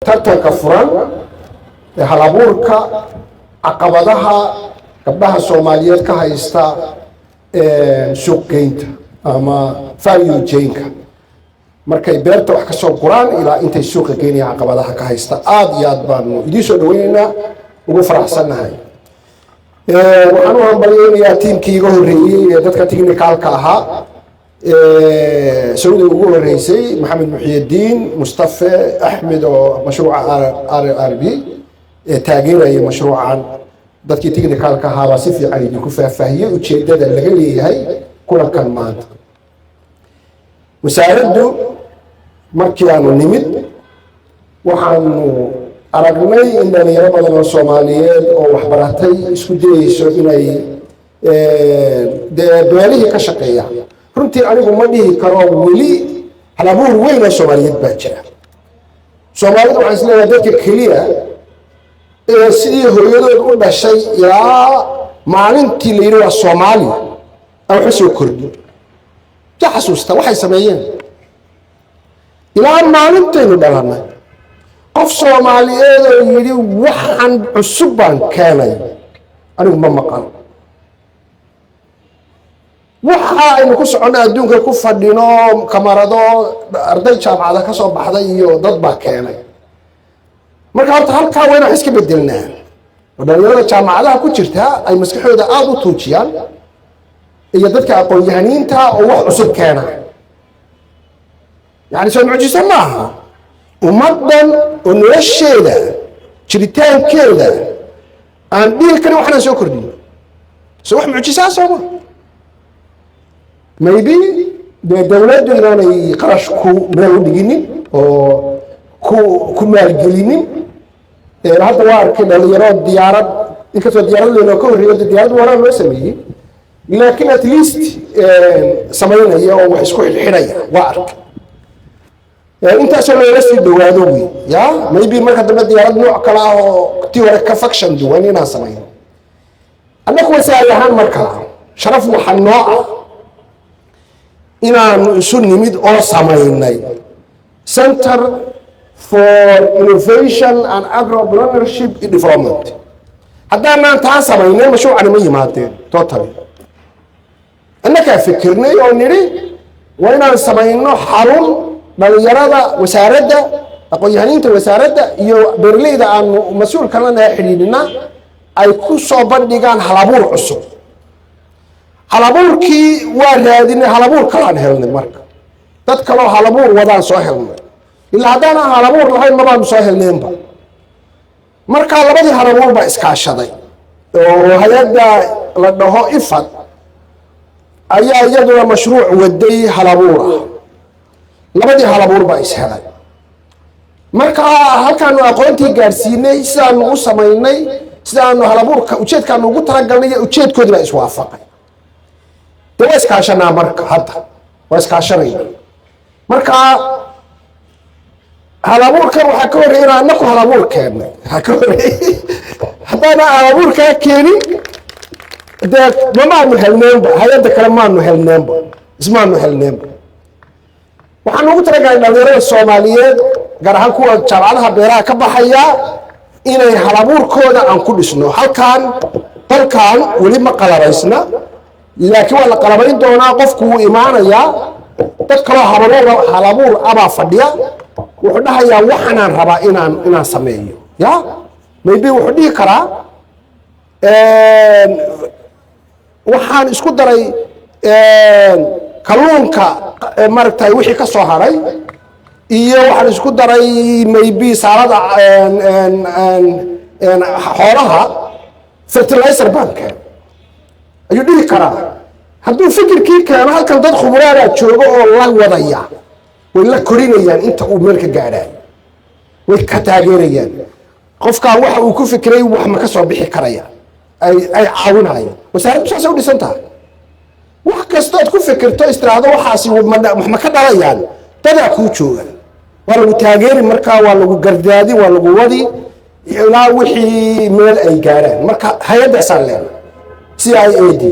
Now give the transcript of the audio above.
tartanka furan halabuurka caqabadaha gabdhaha Soomaaliyeed ka haysta suuqgeynta ama value chain-ka markay beerta wax ka soo guraan ilaa intay suuqa geynayaan caqabadaha ka haysta aad iyo aad baan idin soo dhaweynaynaa ugu faraxsanahay waxaan u hambalyeeyaa tiimkii iga horreeyay ee dadka technical-ka ahaa سعودي ugu horeysay maxamed muxiidiin mustafa axmed oo mashruuca RRB taageeray mashruucan dadkii technical-ka ahaa si fiican idinku faahfaahiyay ujeedada laga leeyahay kulankan maanta wasaaraddu markii aanu nimid waxaanu aragnay in dhalinyaro badan oo Soomaaliyeed oo wax baratay isku dayayso inay beelihii ka shaqeeyaan runtii anigu ma dhihi karo weli halabuur weyn oo Soomaaliyeed baa jira Soomaalidu waxay isleedahay dadka kaliya ee sidii hooyadood u dhashay ilaa maalintii la yiri waa Soomaali aan wax soo kordhin ka xasuusta waxay sameeyeen ilaa maalinteenu dhalanay qof Soomaaliyeed oo yiri waxaan cusub baan keenay anigu ma maqan waxa aynu ku soconaa adduunka ku fadhino kamarado arday jaamacada ka soo baxday iyo dad baa keenay marka horta halka weyn wax iska bedelnaa wadanyada jaamacadaha ku jirta ay maskaxdooda aad u tuujiyaan iyo dadka aqoon-yahaniinta oo wax cusub keena yani soo mucjiso maaha ummadan oo nolosheeda jiritaankeeda aan dhihi karin waxaan soo kordhin soo wax mucjiso ah maybe dawladdu inaanay qarash ku meel u dhiginin oo ku maalgelinin hadda waa arkay dhalinyaro diyaarad inkastoo diyaarad leeno ka horreeyo diyaarad waraan loo sameeyey laakiin at least samaynaya oo wax isku xidhxidhaya waa arkay intaasoo loola sii dhawaado wey ya maybe marka dambe diyaarad nooc kale ah oo tii hore ka faction duwan inaan samayno annagu wasaare ahaan marka sharaf waxa noo ah inaan isu nimid oo samaynay Center for Innovation and Agro-Entrepreneurship Development haddaan taa samaynay mashruucan ma yimaadeen totally annaka fikirnay oo niri waa inaan samayno xarun dhalinyarada wasaaradda aqoon-yahaniinta wasaaradda iyo beeraleyda aan mas'uul ka nahay xidhiidhina ay ku soo bandhigaan halabuur cusub halabuurkii waa raadinay halabuur kalaan helnay marka dad kale oo halabuur wadaan soo helnay ilaa haddaan halabuur lahayn ma baan soo helneenba marka labadii halabuur baa iskaashaday oo hay'adda la dhaho IFAD ayaa iyaduna mashruuc waday halabuur labadii halabuur baa is helay marka halkaanu aqoontii gaarsiinay sidaanu u samaynay sidaanu halabuurka ujeedkaanu ugu talagalnay ujeedkoodii baa iswaafaqay iskaashanaa marka hadda waa iskaashanayna marka halabuurkan waxaa ka horreeyay annaku halabuur keennay waxaa ka horreeyay haddana halabuurkaa keenin dee mamaanu helneenba hay-adda kale maanu helneenba ismaanu helneenba waxaan ugu talagalay dhalinyarada Soomaaliyeed gaar ahaan kuwa jaamacadaha beeraha ka baxaya inay halabuurkooda aan ku dhisno halkan weli ma qalabaysna laakiin waa la qalabayn doonaa qofku uu imaanayaa dad kale halabuur abaa fadhiya wuxuu dhahayaa waxaan rabaa inaan sameeyo ya maybe wuxuu dhihi karaa waxaan isku daray kalluunka maragtay wixii ka soo haray iyo waxaan isku daray maybe saalada xoolaha fertilizer bank ayuu dhihi karaa hadduu fikirkii keeno halkan dad khuburaada joogo oo la wadaya way la korinayaan inta uu meel ka gaadhayo way ka taageerayaan qofka waxa uu ku fikiray wax ma ka soo bixi karaya ay caawinayaan wasaaraddu saas u dhisan tahay wax kasta aad ku fikirto istiraado waxaasi ma ka dhalayaan dadaa kuu jooga waa lagu taageeri markaa waa lagu gardaadi waa lagu wadi ilaa wixii meel ay gaaraan marka hay'addaasaan leenahay CIAD